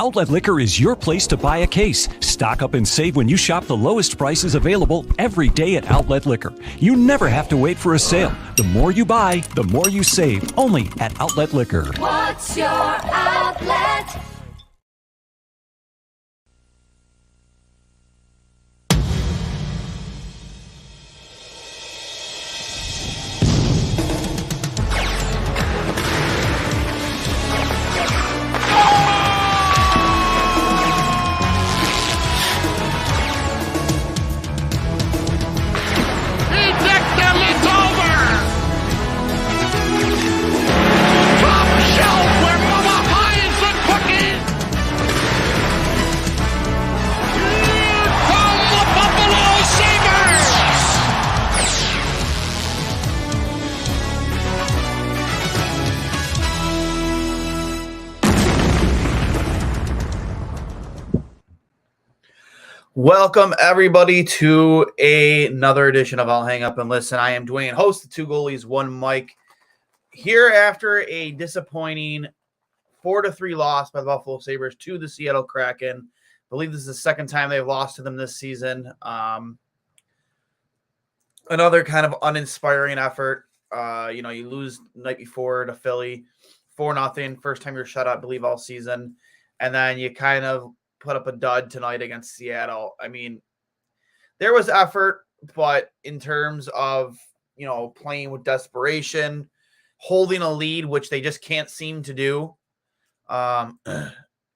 Outlet Liquor is your place to buy a case. Stock up and save when you shop the lowest prices available every day at Outlet Liquor. You never have to wait for a sale. The more you buy, the more you save. Only at Outlet Liquor. What's your outlet? Welcome, everybody, to another edition of I'll Hang Up and Listen. I am Duane, host of Two Goalies, One Mike. Here after a disappointing 4-3 loss by the Buffalo Sabres to the Seattle Kraken. I believe this is the second time they've lost to them this season. Another kind of uninspiring effort. You lose the night before to Philly, 4-0. First time you're shut out, I believe, all season. And then you kind of put up a dud tonight against Seattle. I mean, there was effort, but in terms of, playing with desperation, holding a lead, which they just can't seem to do,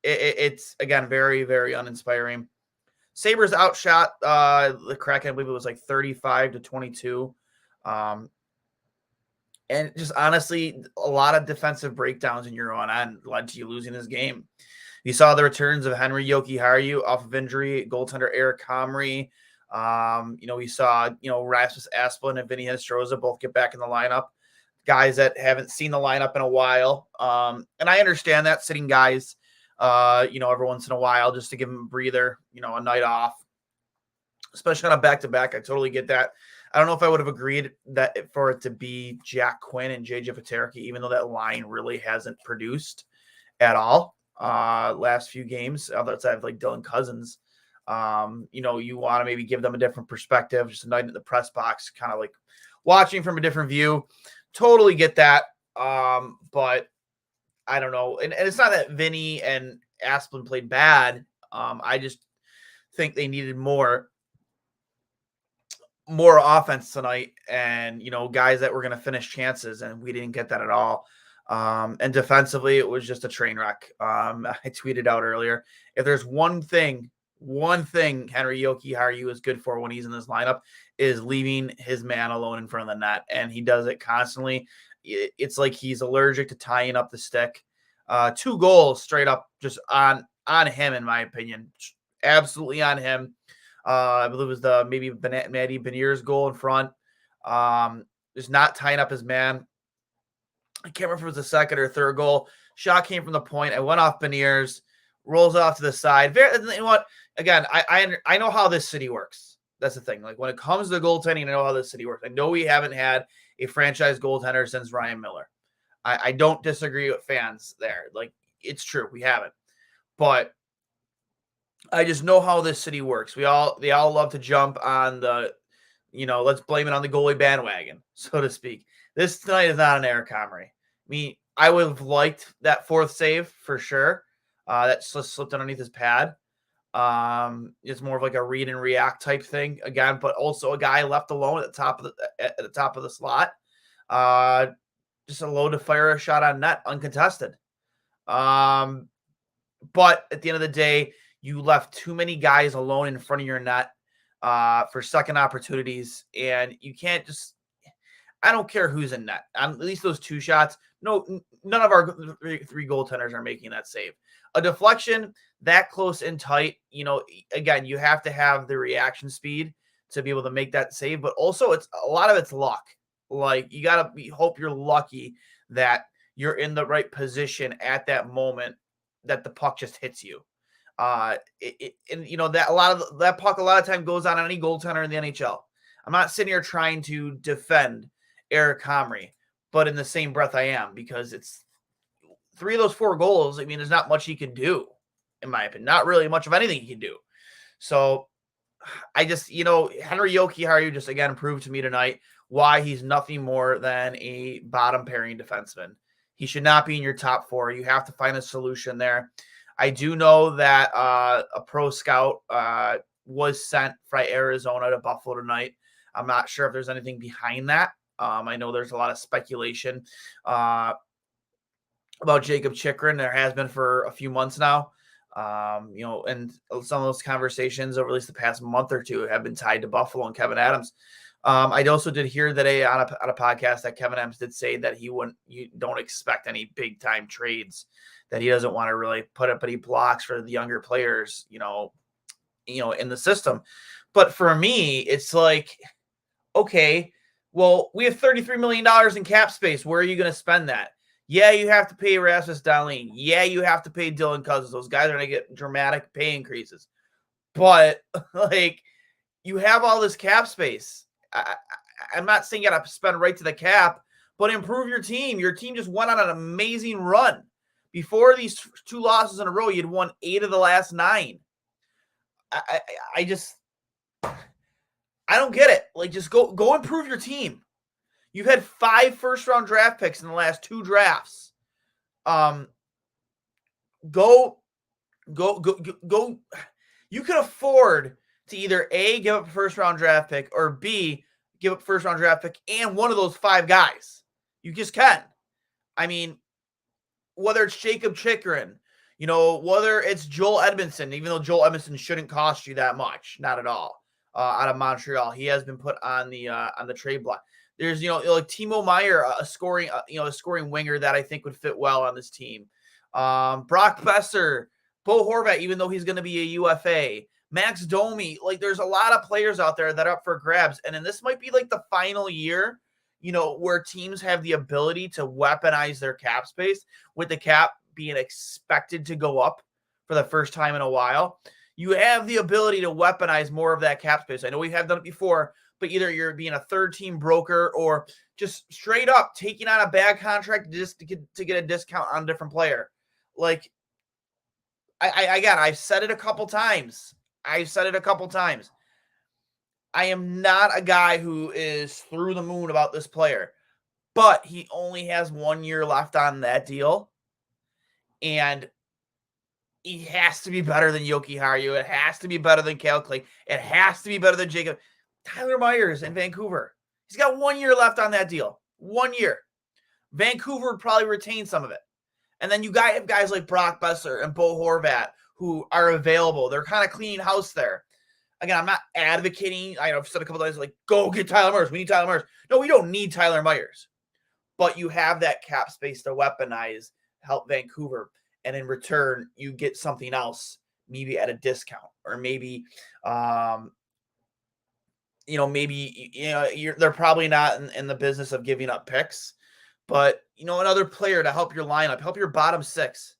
it's, again, very, very uninspiring. Sabres outshot the Kraken. I believe it was like 35-22. And just honestly, a lot of defensive breakdowns in your own end led to you losing this game. You saw the returns of Henry Jokiharju off of injury, goaltender Eric Comrie. We saw, Rasmus Asplund and Vinny Hinostroza both get back in the lineup. Guys that haven't seen the lineup in a while. And I understand that, sitting guys, every once in a while just to give them a breather, a night off, especially on a back-to-back. I totally get that. I don't know if I would have agreed that for it to be Jack Quinn and JJ Peterka, even though that line really hasn't produced at all last few games outside of like Dylan Cousins. You want to maybe give them a different perspective, just a night in the press box, kind of like watching from a different view. Totally get that. But I don't know. And it's not that Vinny and Asplund played bad. I just think they needed more offense tonight, and guys that were going to finish chances, and we didn't get that at all. And defensively, it was just a train wreck. I tweeted out earlier, if there's one thing Henry Jokiharju is good for when he's in this lineup, is leaving his man alone in front of the net, and he does it constantly. It's like he's allergic to tying up the stick. 2 goals straight up just on him, in my opinion. Absolutely on him. I believe it was maybe Matty Beniers' goal in front. Just not tying up his man. I can't remember if it was the second or third goal. Shot came from the point. I went off Beniers, rolls off to the side. You know what? Again, I know how this city works. That's the thing. Like, when it comes to goaltending, I know how this city works. I know we haven't had a franchise goaltender since Ryan Miller. I don't disagree with fans there. Like, it's true. We haven't. But I just know how this city works. They all love to jump on the, let's blame it on the goalie bandwagon, so to speak. This tonight is not an Eric Comrie. I mean, I would have liked that 4th save for sure. That just slipped underneath his pad. It's more of like a read and react type thing again, but also a guy left alone at the top of the slot. Just a low to fire a shot on net, uncontested. But at the end of the day, you left too many guys alone in front of your net for second opportunities, and you can't just. I don't care who's in net. At least those 2 shots. No, none of our 3 goaltenders are making that save. A deflection that close and tight, again, you have to have the reaction speed to be able to make that save, but also it's a lot of it's luck. Like, you got to hope you're lucky that you're in the right position at that moment that the puck just hits you. That a lot of that puck a lot of time goes on any goaltender in the NHL. I'm not sitting here trying to defend Eric Comrie, but in the same breath I am, because it's 3 of those 4 goals. I mean, there's not much he can do. in my opinion. Not really much of anything he can do. So I just, Henry Jokiharju just again proved to me tonight why he's nothing more than a bottom pairing defenseman. He should not be in your top 4. You have to find a solution there. I do know that a pro scout was sent from Arizona to Buffalo tonight. I'm not sure if there's anything behind that. I know there's a lot of speculation about Jacob Chikrin. There has been for a few months now. And some of those conversations over at least the past month or two have been tied to Buffalo and Kevin Adams. I also did hear that on a podcast that Kevin Adams did say that you don't expect any big time trades, that he doesn't want to really put up any blocks for the younger players, in the system. But for me, it's like, okay, well, we have $33 million in cap space. Where are you going to spend that? Yeah, you have to pay Rasmus Dahlin. Yeah, you have to pay Dylan Cousins. Those guys are going to get dramatic pay increases. But, you have all this cap space. I'm not saying you got to spend right to the cap, but improve your team. Your team just went on an amazing run. Before these 2 losses in a row, you'd won 8 of the last 9. I don't get it. Just go improve your team. You've had 5 first-round draft picks in the last 2 drafts. Go. You can afford to either A, give up a first-round draft pick, or B, give up a first-round draft pick and one of those 5 guys. You just can. I mean, whether it's Jacob Chikrin, whether it's Joel Edmondson, even though Joel Edmondson shouldn't cost you that much, not at all. Out of Montreal, he has been put on the trade block. There's like Timo Meier, a scoring winger that I think would fit well on this team. Brock Besser, Bo Horvat, even though he's going to be a UFA. Max Domi, there's a lot of players out there that are up for grabs, and then this might be the final year, where teams have the ability to weaponize their cap space, with the cap being expected to go up for the first time in a while. You have the ability to weaponize more of that cap space. I know we have done it before, but either you're being a third-team broker or just straight up taking on a bad contract just to get a discount on a different player. I've said it a couple times. I am not a guy who is through the moon about this player, but he only has 1 year left on that deal, and he has to be better than Jokiharju. It has to be better than Kale Clay. It has to be better than Jacob. Tyler Myers in Vancouver. He's got 1 year left on that deal. 1 year. Vancouver would probably retain some of it. And then you have guys like Brock Besser and Bo Horvat who are available. They're kind of cleaning house there. Again, I'm not advocating. I've said a couple times, go get Tyler Myers. We need Tyler Myers. No, we don't need Tyler Myers. But you have that cap space to weaponize, help Vancouver. And in return, you get something else, maybe at a discount, or maybe, they're probably not in the business of giving up picks, but another player to help your lineup, help your bottom 6.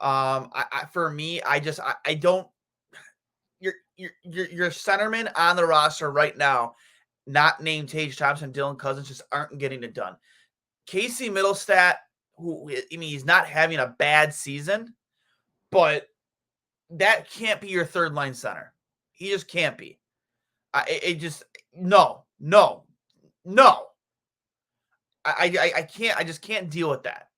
For me, I don't. Your centermen on the roster right now, not named Tage Thompson, Dylan Cousins, just aren't getting it done. Casey Middlestat, he's not having a bad season, but that can't be your third line center. He just can't be. No. I can't. I just can't deal with that.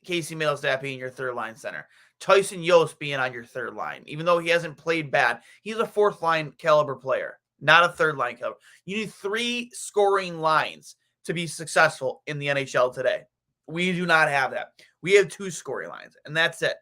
Casey Middlestat being your third line center. Tyson Yost being on your third line. Even though he hasn't played bad, he's a fourth line caliber player, not a third line caliber. You need 3 scoring lines to be successful in the NHL today. We do not have that. We have 2 scoring lines, and that's it.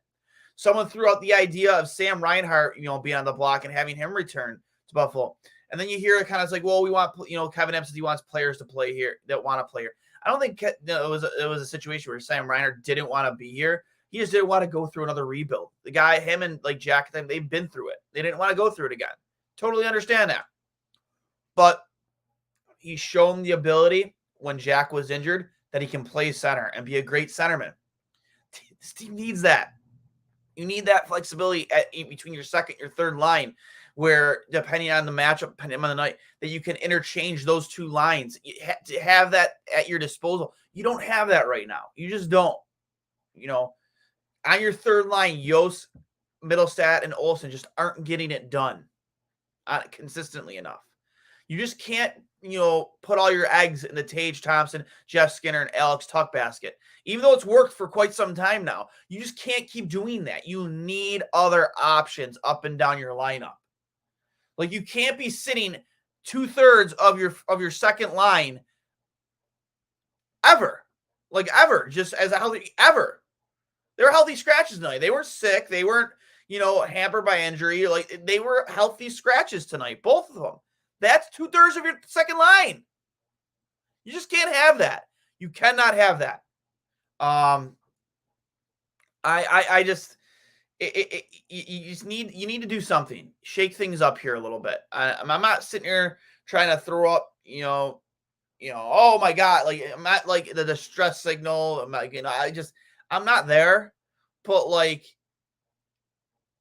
Someone threw out the idea of Sam Reinhart, being on the block and having him return to Buffalo. And then you hear it kind of like, well, we want, Kevin Adams says he wants players to play here that want to play here. I don't think it was a situation where Sam Reinhart didn't want to be here. He just didn't want to go through another rebuild. The guy, him and Jack, they've been through it. They didn't want to go through it again. Totally understand that. But he's shown the ability when Jack was injured that he can play center and be a great centerman. This team needs that. You need that flexibility between your second, your third line, where depending on the matchup, depending on the night, that you can interchange those 2 lines. To have that at your disposal. You don't have that right now. You just don't. On your third line, Yost, Middlestat and Olsen just aren't getting it done consistently enough. You just can't, put all your eggs in the Tage Thompson, Jeff Skinner, and Alex Tuck basket. Even though it's worked for quite some time now, you just can't keep doing that. You need other options up and down your lineup. Like, you can't be sitting 2/3 of your second line ever. Like, ever. Just as a healthy, ever. They were healthy scratches tonight. They weren't sick. They weren't, hampered by injury. Like, they were healthy scratches tonight, both of them. That's 2/3 of your second line. You just can't have that. You cannot have that. I just you just need to do something. Shake things up here a little bit. I'm not sitting here trying to throw up, oh my God, like I'm not like the distress signal. I'm like, I'm not there, but like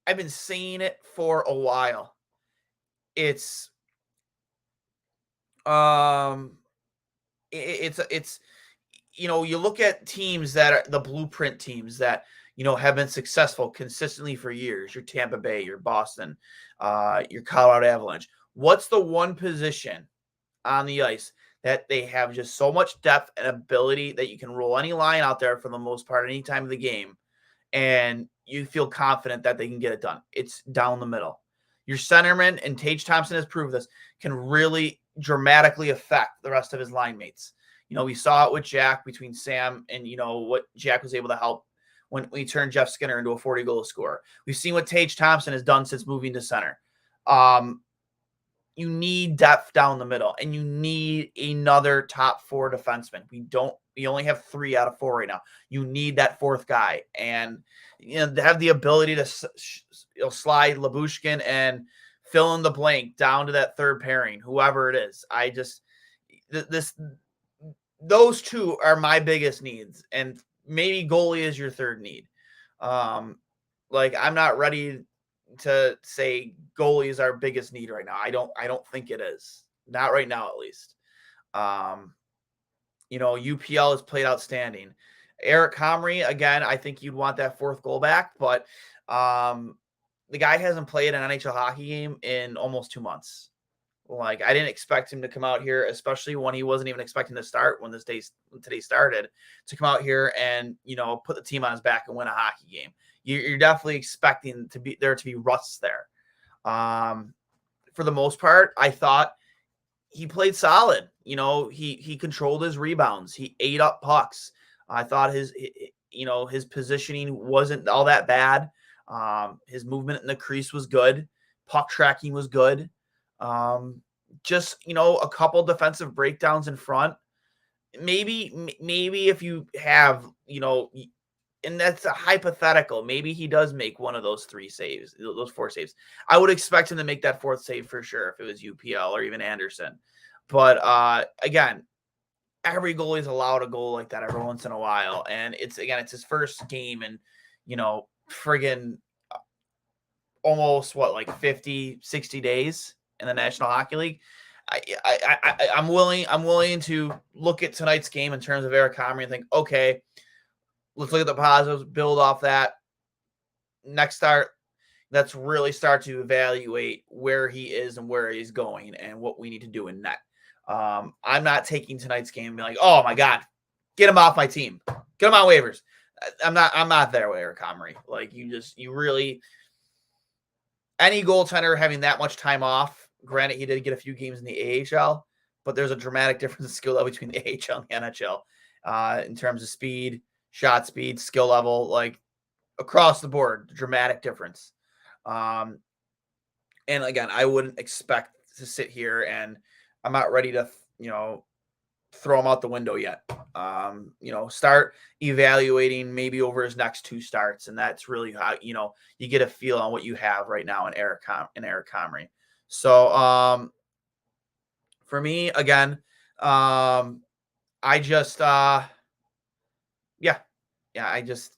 I've been saying it for a while. It's you look at teams that are the blueprint teams that have been successful consistently for years. Your Tampa Bay, your Boston, your Colorado Avalanche. What's the one position on the ice that they have just so much depth and ability that you can roll any line out there for the most part any time of the game, and you feel confident that they can get it done? It's down the middle. Your centerman, and Tage Thompson has proved this, can really dramatically affect the rest of his line mates. We saw it with Jack between Sam and, what Jack was able to help when we turned Jeff Skinner into a 40-goal scorer. We've seen what Tage Thompson has done since moving to center. You need depth down the middle, and you need another top 4 defenseman. We only have 3 out of 4 right now. You need that 4th guy, and to have the ability to slide Labushkin and fill in the blank down to that 3rd pairing, whoever it is. Those 2 are my biggest needs, and maybe goalie is your 3rd need. Like, I'm not ready to say goalie is our biggest need right now. I don't think it is. Not right now, at least. UPL has played outstanding. Eric Comrie, again, I think you'd want that 4th goal back, but the guy hasn't played an NHL hockey game in almost 2 months. Like, I didn't expect him to come out here, especially when he wasn't even expecting to start when today started, to come out here and, put the team on his back and win a hockey game. You're definitely expecting to be rusts there. For the most part, I thought he played solid. He controlled his rebounds. He ate up pucks. I thought his positioning wasn't all that bad. His movement in the crease was good. Puck tracking was good. Just, a couple defensive breakdowns in front. Maybe if you have, and that's a hypothetical, maybe he does make one of those 3 saves, those 4 saves. I would expect him to make that 4th save for sure if it was UPL or even Anderson. But again, every goalie is allowed a goal like that every once in a while. And it's his first game in, friggin' almost 50, 60 days in the National Hockey League. I'm willing to look at tonight's game in terms of Eric Comrie and think, okay, let's look at the positives, build off that. Next start, let's really start to evaluate where he is and where he's going and what we need to do in net. I'm not taking tonight's game and be like, oh my God, get him off my team. Get him on waivers. I'm not there with Eric Comrie. Like, you really, any goaltender having that much time off, granted, he did get a few games in the AHL, but there's a dramatic difference in skill level between the AHL and the NHL in terms of speed, shot speed, skill level, like across the board, dramatic difference. And again, I wouldn't expect to sit here, and I'm not ready to, throw him out the window yet. Start evaluating maybe over his next 2 starts. And that's really how, you get a feel on what you have right now in Eric Comrie. So, for me, again, I just, I just,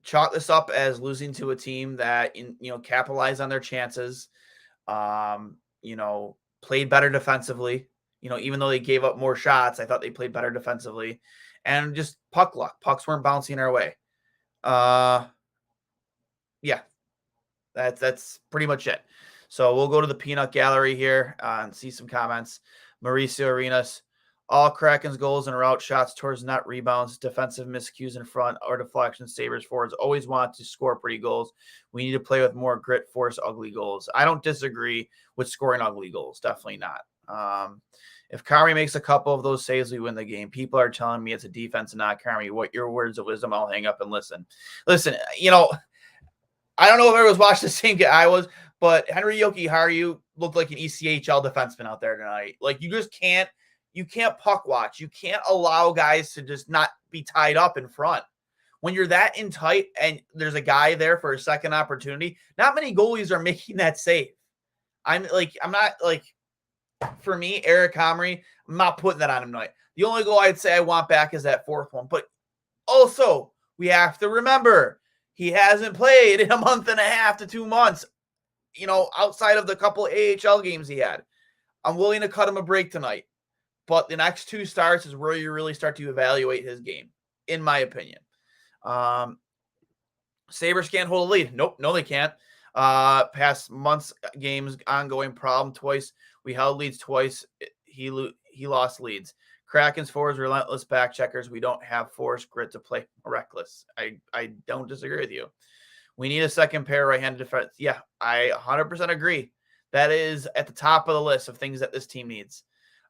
chalk this up as losing to a team that, capitalized on their chances, played better defensively. Even though they gave up more shots, I thought they played better defensively, and just puck luck. Pucks weren't bouncing our way. Yeah, that's pretty much it. So we'll go to the peanut gallery here and see some comments. Mauricio Arenas, all Kraken's goals and route shots towards net rebounds, defensive miscues in front, or deflections. Sabres forwards always want to score pretty goals. We need to play with more grit, force ugly goals. I don't disagree with scoring ugly goals. Definitely not. If Kari makes a couple of those saves, we win the game. People are telling me it's a defense and not Kari. What your words of wisdom? I'll hang up and listen. Listen, I don't know if I was watching the same game I was, but Henry Jokiharju looked like an ECHL defenseman out there tonight. Like, you can't puck watch. You can't allow guys to just not be tied up in front. When you're that in tight and there's a guy there for a second opportunity, not many goalies are making that save. For me, Eric Comrie, I'm not putting that on him tonight. The only goal I'd say I want back is that fourth one. But also, we have to remember, he hasn't played in a month and a half to 2 months, outside of the couple AHL games he had. I'm willing to cut him a break tonight. But the next 2 starts is where you really start to evaluate his game, in my opinion. Sabres can't hold a lead. Nope, no, they can't. Past months, games, ongoing problem. Twice we held leads. Twice he lost leads. Kraken's forwards, relentless back checkers. We don't have force grit to play reckless. I don't disagree with you. We need a second pair right-handed defense. Yeah, I 100% agree. That is at the top of the list of things that this team needs.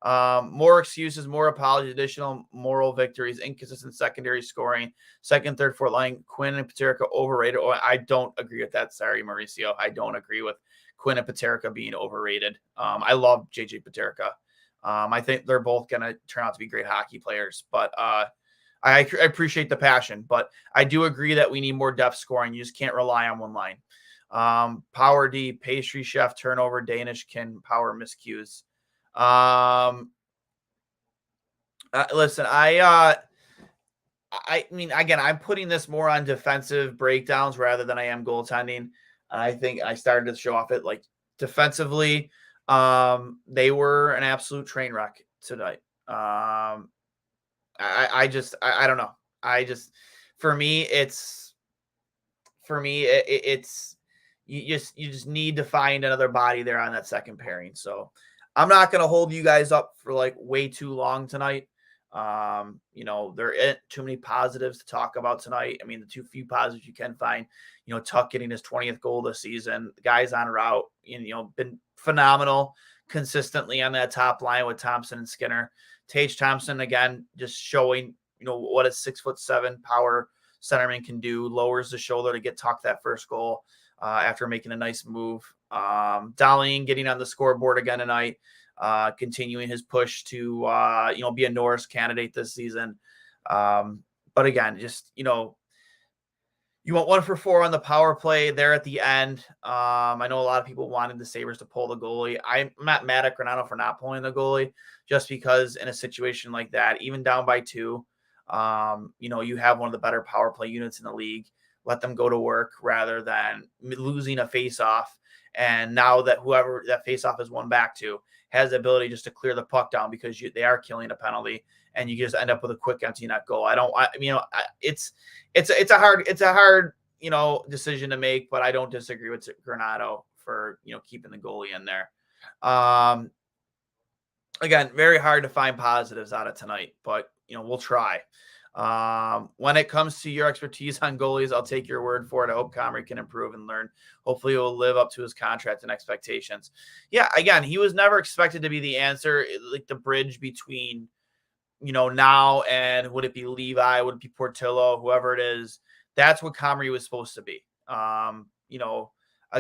More excuses, more apologies, additional moral victories, inconsistent secondary scoring, second, third, fourth line. Quinn and Paterka overrated. Oh, I don't agree with that. Sorry, Mauricio. I don't agree with Quinn and Paterka being overrated. I love JJ Paterka. I think they're both going to turn out to be great hockey players, but I appreciate the passion, but I do agree that we need more depth scoring. You just can't rely on one line. Power D, pastry chef, turnover, Danish can power miscues. Listen, I mean, again, I'm putting this more on defensive breakdowns rather than I am goaltending. I think I started to show off it like defensively. They were an absolute train wreck tonight. I don't know. For me, it's you just need to find another body there on that second pairing. So I'm not going to hold you guys up for like way too long tonight. There ain't too many positives to talk about tonight. I mean, the few positives you can find, Tuck getting his 20th goal this season, the guys on route, been phenomenal consistently on that top line with Thompson and Skinner. Tage Thompson, again, just showing, what a 6'7" power centerman can do, lowers the shoulder to get Tuck that first goal after making a nice move. Darlene getting on the scoreboard again tonight, continuing his push to, be a Norris candidate this season. But again, just, you want 1 for 4 on the power play there at the end. I know a lot of people wanted the Sabres to pull the goalie. I'm not mad at Granato for not pulling the goalie, just because in a situation like that, even down by 2, you have one of the better power play units in the league. Let them go to work rather than losing a face-off. And now that whoever that face-off is won back to has the ability just to clear the puck down because they are killing a penalty, and you just end up with a quick empty net goal. It's a hard decision to make, but I don't disagree with Granato for keeping the goalie in there. Again, very hard to find positives out of tonight, but we'll try. When it comes to your expertise on goalies, I'll take your word for it. I hope Comrie can improve and learn. Hopefully he'll live up to his contract and expectations. Yeah, again, he was never expected to be the answer, like the bridge between, now and would it be Levi, would it be Portillo, whoever it is. That's what Comrie was supposed to be. A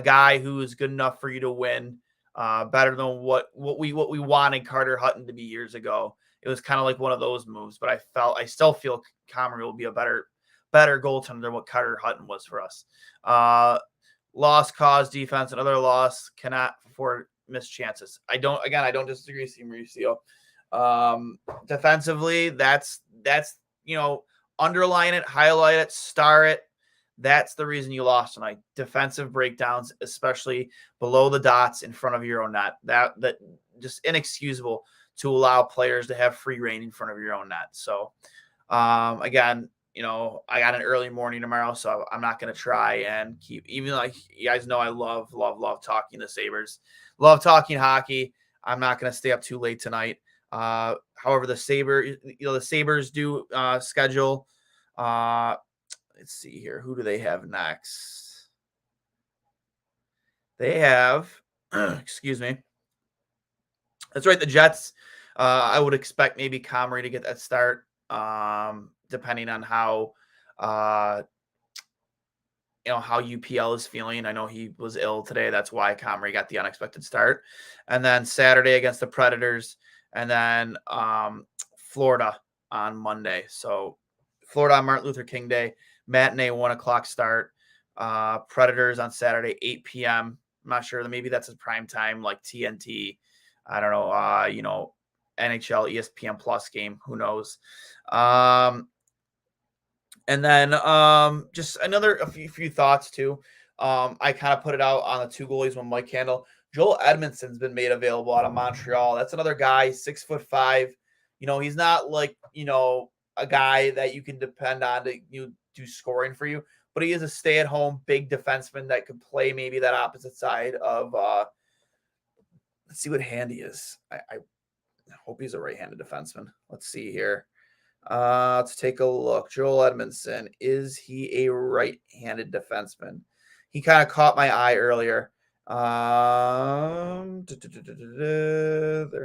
guy who is good enough for you to win, better than what we wanted Carter Hutton to be years ago. It was kind of like one of those moves, but I still feel Comrie will be a better goaltender than what Carter Hutton was for us. Loss cause defense, another loss, cannot afford missed chances. I don't disagree with you, Mauricio. Defensively, that's underline it, highlight it, star it. That's the reason you lost tonight. Defensive breakdowns, especially below the dots in front of your own net. That just inexcusable to allow players to have free reign in front of your own net. So, again, I got an early morning tomorrow, so I'm not going to try and keep, even like you guys know, I love talking the Sabres, love talking hockey. I'm not going to stay up too late tonight. However, the Sabres do schedule. Let's see here. Who do they have next? They have, excuse me. That's right. The Jets. I would expect maybe Comrie to get that start, depending on how, uh, how UPL is feeling. I know he was ill today. That's why Comrie got the unexpected start. And then Saturday against the Predators, and then Florida on Monday. So Florida on Martin Luther King Day, matinee 1:00 start. Predators on Saturday 8 p.m. I'm not sure. Maybe that's a prime time like TNT. I don't know. NHL ESPN Plus game. Who knows? And then just a few thoughts too. I kind of put it out on the two goalies when Mike handle. Joel Edmondson's been made available out of Montreal. That's another guy, 6'5". He's not like, a guy that you can depend on to do scoring for you, but he is a stay-at-home big defenseman that could play maybe that opposite side of let's see what hand he is. I hope he's a right-handed defenseman. Let's see here. Let's take a look. Joel Edmondson, is he a right-handed defenseman? He kind of caught my eye earlier. They're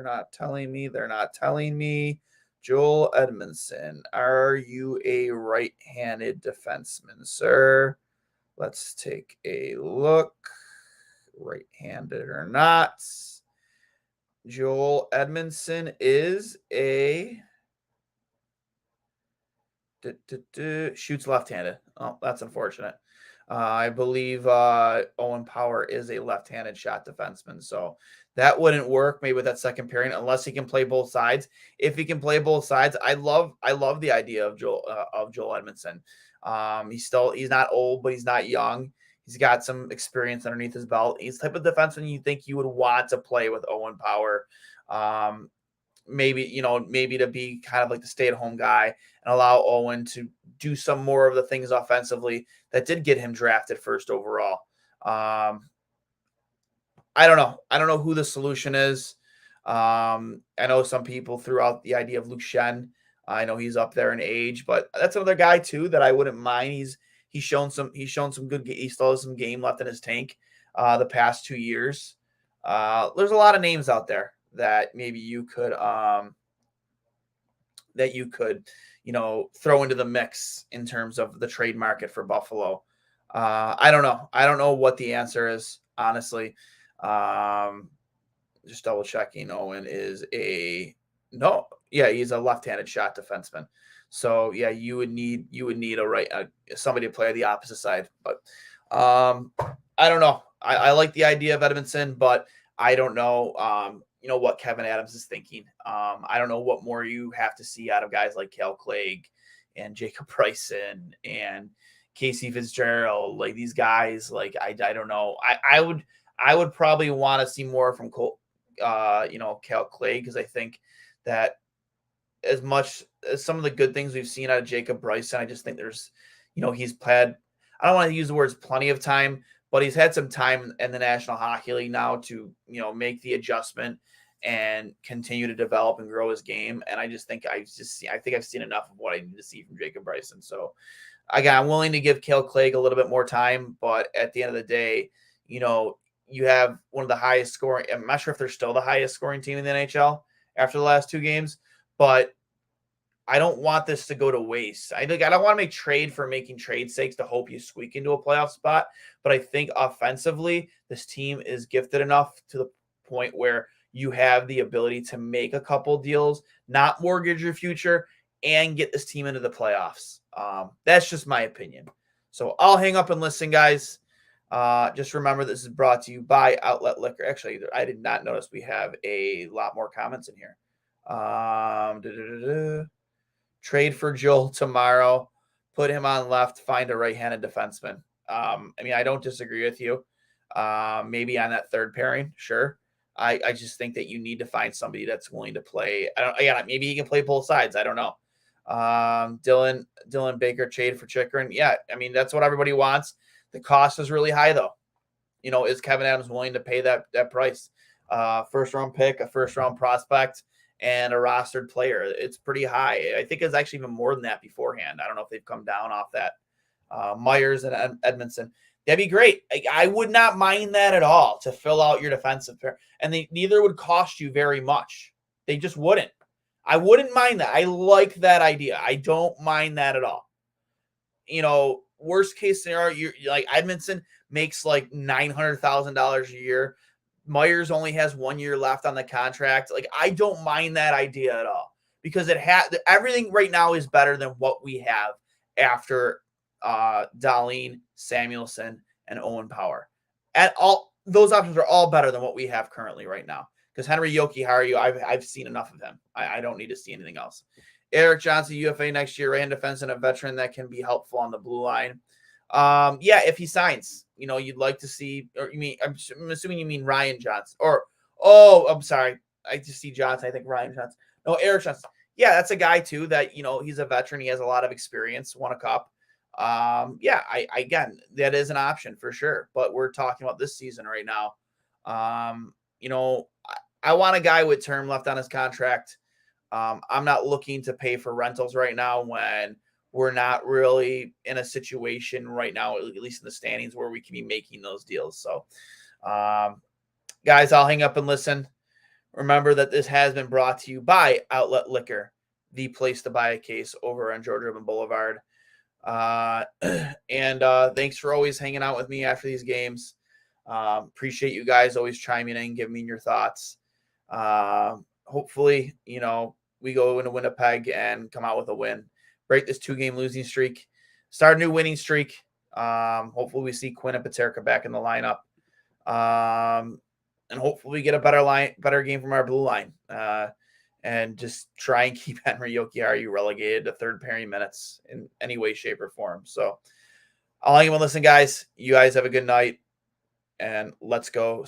not telling me. They're not telling me. Joel Edmondson, are you a right-handed defenseman, sir? Let's take a look. Right-handed or not. Joel Edmondson is a shoots left-handed. Oh, that's unfortunate. I believe Owen Power is a left-handed shot defenseman, so that wouldn't work maybe with that second pairing unless he can play both sides. If he can play both sides, I love the idea of Joel Edmondson. He's not old, but he's not young. He's got some experience underneath his belt. He's the type of defenseman you think you would want to play with Owen Power. Maybe to be kind of like the stay-at-home guy and allow Owen to do some more of the things offensively that did get him drafted first overall. I don't know who the solution is. I know some people threw out the idea of Luke Shen. I know he's up there in age, but that's another guy too that I wouldn't mind. He's shown some good. He still has some game left in his tank. The past 2 years, there's a lot of names out there that maybe you could throw into the mix in terms of the trade market for Buffalo. I don't know what the answer is, honestly. Just double checking. Owen is he's a left-handed shot defenseman. So yeah, you would need somebody to play the opposite side. But I don't know. I like the idea of Edmondson, but I don't know. What Kevin Adams is thinking. I don't know what more you have to see out of guys like Cal Clegg and Jacob Bryson and Casey Fitzgerald. Like these guys, like I don't know. I would probably want to see more from Cal Clegg, because I think that as much as some of the good things we've seen out of Jacob Bryson, I just think there's, he's had, I don't want to use the words plenty of time, but he's had some time in the National Hockey League now to, make the adjustment and continue to develop and grow his game. And I just think I think I've seen enough of what I need to see from Jacob Bryson. So again, I'm willing to give Cal Clegg a little bit more time, but at the end of the day, you have one of the highest scoring. I'm not sure if they're still the highest scoring team in the NHL after the last 2 games, but I don't want this to go to waste. I don't want to make trade for making trade sakes to hope you squeak into a playoff spot. But I think offensively, this team is gifted enough to the point where you have the ability to make a couple deals, not mortgage your future, and get this team into the playoffs. That's just my opinion. So I'll hang up and listen, guys. Just remember, this is brought to you by Outlet Liquor. Actually, I did not notice we have a lot more comments in here. Trade for Joel tomorrow. Put him on left. Find a right-handed defenseman. I don't disagree with you. Maybe on that third pairing, sure. I just think that you need to find somebody that's willing to play. Maybe he can play both sides. I don't know. Dylan Baker trade for Chikrin. Yeah, I mean, that's what everybody wants. The cost is really high, though. Is Kevin Adams willing to pay that price? First round pick, a first round prospect, and a rostered player. It's pretty high. I think it's actually even more than that beforehand. I don't know if they've come down off that. Myers and Edmondson. That'd be great. I would not mind that at all to fill out your defensive pair. And neither would cost you very much. They just wouldn't. I wouldn't mind that. I like that idea. I don't mind that at all. Worst case scenario, you're like Edmondson makes like $900,000 a year. Myers only has 1 year left on the contract. Like, I don't mind that idea at all because everything right now is better than what we have after Dahlin, Samuelson, and Owen Power. And all those options are all better than what we have currently right now. Because Henry Jokiharju, I've seen enough of him. I don't need to see anything else. Eric Johnson, UFA next year, right-hand defense and a veteran that can be helpful on the blue line. If he signs, you'd like to see, or I'm assuming you mean Ryan Johnson. I'm sorry. I just see Johnson. I think Ryan Johnson. No, Eric Johnson. Yeah, that's a guy too that, he's a veteran. He has a lot of experience, won a cup. Again, that is an option for sure. But we're talking about this season right now. I want a guy with term left on his contract. I'm not looking to pay for rentals right now when we're not really in a situation right now, at least in the standings, where we can be making those deals. So, guys, I'll hang up and listen. Remember that this has been brought to you by Outlet Liquor, the place to buy a case over on George Urban Boulevard. Thanks for always hanging out with me after these games. Appreciate you guys always chiming in, giving me your thoughts. Hopefully, we go into Winnipeg and come out with a win, break this 2-game losing streak, start a new winning streak. Hopefully we see Quinn and Paterka back in the lineup. And hopefully we get a better game from our blue line. And just try and keep Henry Jokiharju relegated to third pairing minutes in any way, shape, or form. So I'll hang on and listen, guys. You guys have a good night, and let's go.